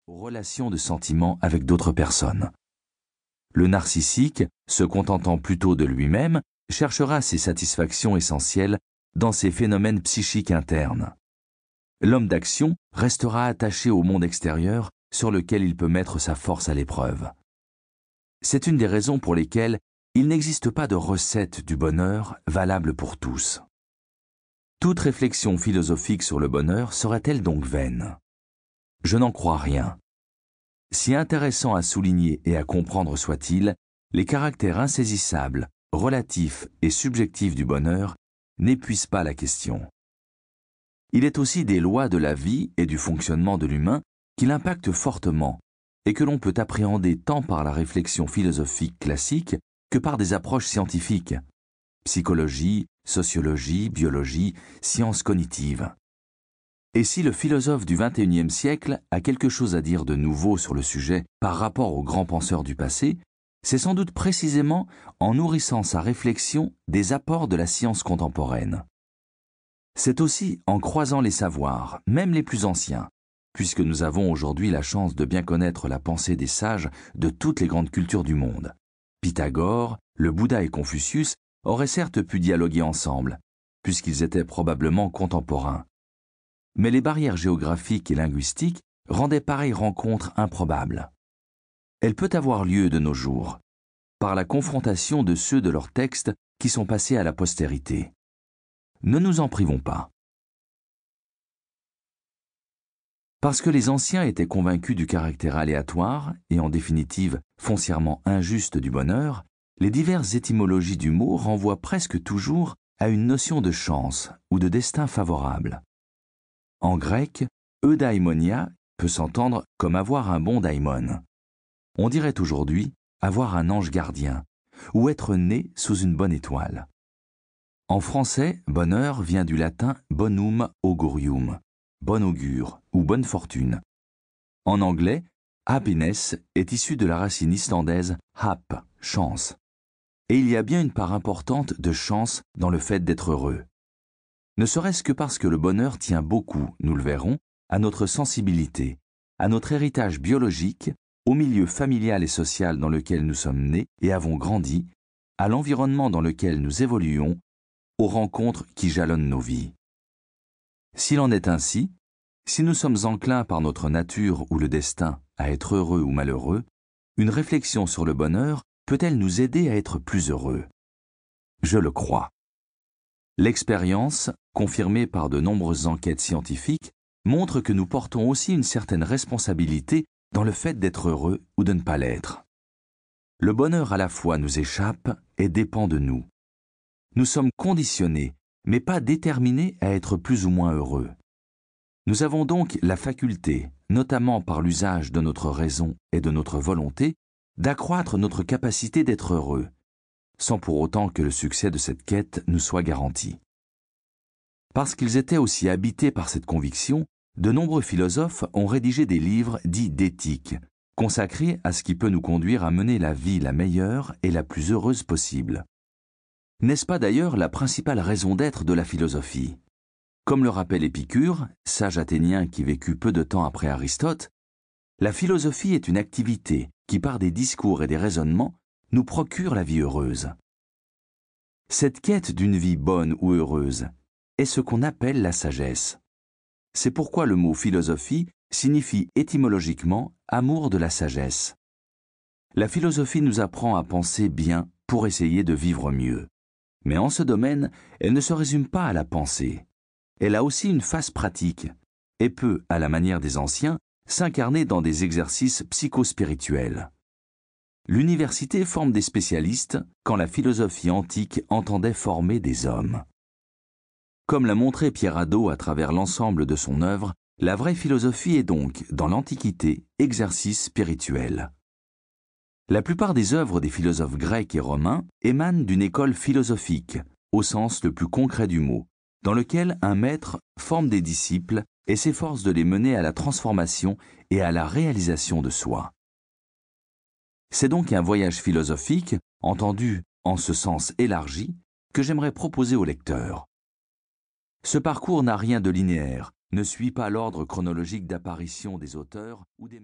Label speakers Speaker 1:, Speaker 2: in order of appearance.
Speaker 1: aux relations de sentiments avec d'autres personnes. Le narcissique, se contentant plutôt de lui-même, cherchera ses satisfactions essentielles dans ses phénomènes psychiques internes. L'homme d'action restera attaché au monde extérieur sur lequel il peut mettre sa force à l'épreuve. C'est une des raisons pour lesquelles il n'existe pas de recette du bonheur valable pour tous. Toute réflexion philosophique sur le bonheur serait-elle donc vaine? Je n'en crois rien. Si intéressant à souligner et à comprendre soit-il, les caractères insaisissables, relatifs et subjectifs du bonheur n'épuisent pas la question. Il est aussi des lois de la vie et du fonctionnement de l'humain qui l'impactent fortement et que l'on peut appréhender tant par la réflexion philosophique classique que par des approches scientifiques, psychologie, sociologie, biologie, sciences cognitives. Et si le philosophe du XXIe siècle a quelque chose à dire de nouveau sur le sujet par rapport aux grands penseurs du passé, c'est sans doute précisément en nourrissant sa réflexion des apports de la science contemporaine. C'est aussi en croisant les savoirs, même les plus anciens, puisque nous avons aujourd'hui la chance de bien connaître la pensée des sages de toutes les grandes cultures du monde. Pythagore, le Bouddha et Confucius auraient certes pu dialoguer ensemble, puisqu'ils étaient probablement contemporains. Mais les barrières géographiques et linguistiques rendaient pareille rencontre improbable. Elle peut avoir lieu de nos jours, par la confrontation de ceux de leurs textes qui sont passés à la postérité. Ne nous en privons pas. Parce que les anciens étaient convaincus du caractère aléatoire et en définitive foncièrement injuste du bonheur, les diverses étymologies du mot renvoient presque toujours à une notion de chance ou de destin favorable. En grec, eudaimonia peut s'entendre comme avoir un bon daimon. On dirait aujourd'hui avoir un ange gardien ou être né sous une bonne étoile. En français, bonheur vient du latin bonum augurium, bon augure ou bonne fortune. En anglais, happiness est issu de la racine islandaise hap, chance. Et il y a bien une part importante de chance dans le fait d'être heureux. Ne serait-ce que parce que le bonheur tient beaucoup, nous le verrons, à notre sensibilité, à notre héritage biologique, au milieu familial et social dans lequel nous sommes nés et avons grandi, à l'environnement dans lequel nous évoluons, aux rencontres qui jalonnent nos vies. S'il en est ainsi, si nous sommes enclins par notre nature ou le destin à être heureux ou malheureux, une réflexion sur le bonheur peut-elle nous aider à être plus heureux? Je le crois. L'expérience, confirmée par de nombreuses enquêtes scientifiques, montre que nous portons aussi une certaine responsabilité dans le fait d'être heureux ou de ne pas l'être. Le bonheur à la fois nous échappe et dépend de nous. Nous sommes conditionnés, mais pas déterminés à être plus ou moins heureux. Nous avons donc la faculté, notamment par l'usage de notre raison et de notre volonté, d'accroître notre capacité d'être heureux, sans pour autant que le succès de cette quête nous soit garanti. Parce qu'ils étaient aussi habités par cette conviction, de nombreux philosophes ont rédigé des livres dits d'éthique, consacrés à ce qui peut nous conduire à mener la vie la meilleure et la plus heureuse possible. N'est-ce pas d'ailleurs la principale raison d'être de la philosophie? Comme le rappelle Épicure, sage athénien qui vécut peu de temps après Aristote, la philosophie est une activité qui, par des discours et des raisonnements, nous procure la vie heureuse. Cette quête d'une vie bonne ou heureuse est ce qu'on appelle la sagesse. C'est pourquoi le mot philosophie signifie étymologiquement amour de la sagesse. La philosophie nous apprend à penser bien pour essayer de vivre mieux. Mais en ce domaine, elle ne se résume pas à la pensée. Elle a aussi une face pratique et peut, à la manière des anciens, s'incarner dans des exercices psychospirituels. L'université forme des spécialistes quand la philosophie antique entendait former des hommes. Comme l'a montré Pierre Hadot à travers l'ensemble de son œuvre, la vraie philosophie est donc, dans l'Antiquité, exercice spirituel. La plupart des œuvres des philosophes grecs et romains émanent d'une école philosophique, au sens le plus concret du mot, dans lequel un maître forme des disciples et s'efforce de les mener à la transformation et à la réalisation de soi. C'est donc un voyage philosophique, entendu en ce sens élargi, que j'aimerais proposer au lecteur. Ce parcours n'a rien de linéaire, ne suit pas l'ordre chronologique d'apparition des auteurs ou des